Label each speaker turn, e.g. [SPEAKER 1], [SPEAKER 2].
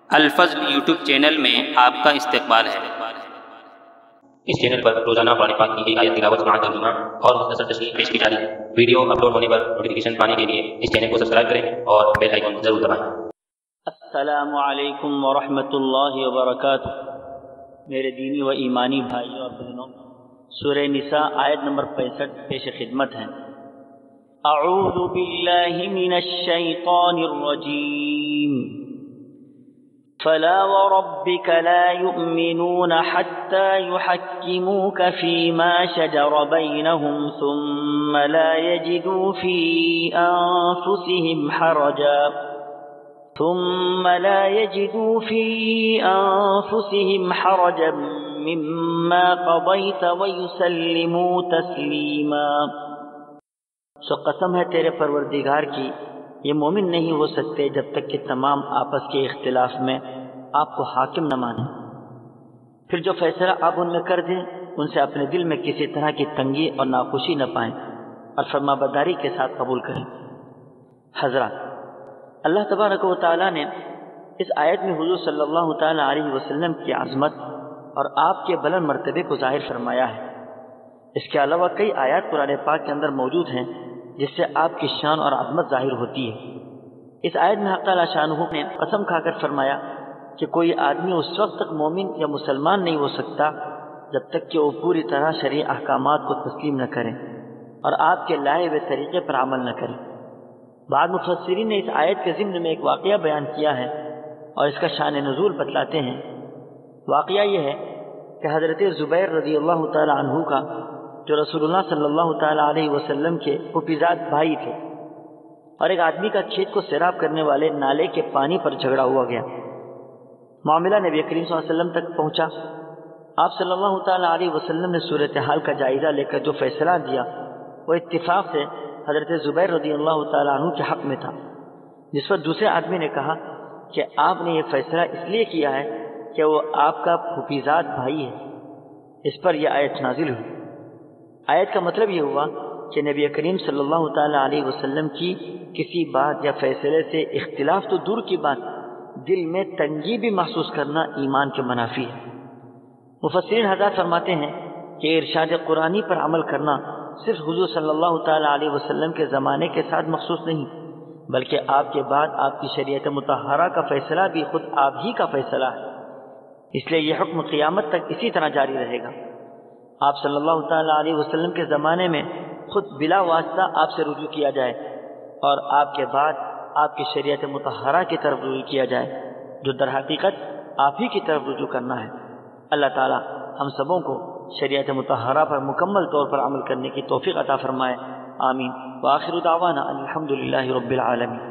[SPEAKER 1] الفضل YouTube channel میں آپ کا استقبال ہے۔
[SPEAKER 2] اس چینل پر روزانہ قرآن پاک کی ایک آیت تلاوت سماعت ترجمہ اور مختصر تشریح پیش کی جا رہی ہے۔ ویڈیو اپلوڈ ہونے پر نوٹیفیکیشن پانے کے لیے اس چینل کو سبسکرائب کریں اور بیل آئیکن ضرور دبائیں۔
[SPEAKER 3] السلام علیکم ورحمۃ اللہ وبرکاتہ۔ میرے دینی و ایمانی بھائیوں اور بہنوں، سورہ نساء آیت نمبر 65 پیش خدمت ہے۔ اعوذ باللہ من الشیطان الرجیم۔ فلا وربك لا يؤمنون حتى يحكموك فيما شجر بينهم ثم لا يجدوا في أنفسهم حرجا مما قضيت ويسلموا تسليما۔ سو قسم ہے تیرے پروردگار کی، یہ مومن نہیں ہو سکتے جب تک کہ تمام آپس کے اختلاف میں آپ کو حاکم نہ مانیں، پھر جو فیصلہ آپ ان میں کر دیں ان سے اپنے دل میں کسی طرح کی تنگی اور ناخوشی نہ پائیں اور فرما برداری کے ساتھ قبول کریں۔ حضرات، اللہ تبارک و تعالیٰ نے اس آیت میں حضور صلی اللہ تعالیٰ علیہ وسلم کی عظمت اور آپ کے بلند مرتبے کو ظاہر فرمایا ہے۔ اس کے علاوہ کئی آیات قرآن پاک کے اندر موجود ہیں جس سے آپ کی شان اور عظمت ظاہر ہوتی ہے۔ اس آیت میں حق تعالیٰ شانہ نے قسم کھا کر فرمایا کہ کوئی آدمی اس وقت تک مومن یا مسلمان نہیں ہو سکتا جب تک کہ وہ پوری طرح شرعی احکامات کو تسلیم نہ کرے اور آپ کے لائے ہوئے طریقے پر عمل نہ کرے۔ بعض مفسرین نے اس آیت کے ضمن میں ایک واقعہ بیان کیا ہے اور اس کا شان نزول بتلاتے ہیں۔ واقعہ یہ ہے کہ حضرت زبیر رضی اللہ تعالی عنہ کا، جو رسول اللہ صلی اللہ تعالی علیہ وسلم کے پھوپھیزاد بھائی تھے، اور ایک آدمی کا کھیت کو سیراب کرنے والے نالے کے پانی پر جھگڑا ہوا گیا۔ معاملہ نبی کریم صلی اللہ علیہ وسلم تک پہنچا۔ آپ صلی اللہ تعالی علیہ وسلم نے صورتحال کا جائزہ لے کر جو فیصلہ دیا وہ اتفاق سے حضرت زبیر رضی اللہ تعالی عنہ کے حق میں تھا، جس پر دوسرے آدمی نے کہا کہ آپ نے یہ فیصلہ اس لیے کیا ہے کہ وہ آپ کا پھوپھیزاد بھائی ہے۔ اس پر یہ آیت نازل ہوئی۔ آیت کا مطلب یہ ہوا کہ نبی کریم صلی اللہ تعالی علیہ وسلم کی کسی بات یا فیصلے سے اختلاف تو دور کی بات، دل میں تنگی بھی محسوس کرنا ایمان کے منافی ہے۔ مفسرین حضرات فرماتے ہیں کہ ارشاد قرآنی پر عمل کرنا صرف حضور صلی اللہ تعالی علیہ وسلم کے زمانے کے ساتھ مخصوص نہیں، بلکہ آپ کے بعد آپ کی شریعت مطہرہ کا فیصلہ بھی خود آپ ہی کا فیصلہ ہے، اس لیے یہ حکم قیامت تک اسی طرح جاری رہے گا۔ آپ صلی اللہ تعالی علیہ وسلم کے زمانے میں خود بلا واسطہ آپ سے رجوع کیا جائے اور آپ کے بعد آپ کی شریعت مطہرہ کی طرف رجوع کیا جائے، جو در حقیقت آپ ہی کی طرف رجوع کرنا ہے۔ اللہ تعالی ہم سبوں کو شریعت مطہرہ پر مکمل طور پر عمل کرنے کی توفیق عطا فرمائے، آمین۔ وآخر دعوانا الحمد للہ رب العالمین۔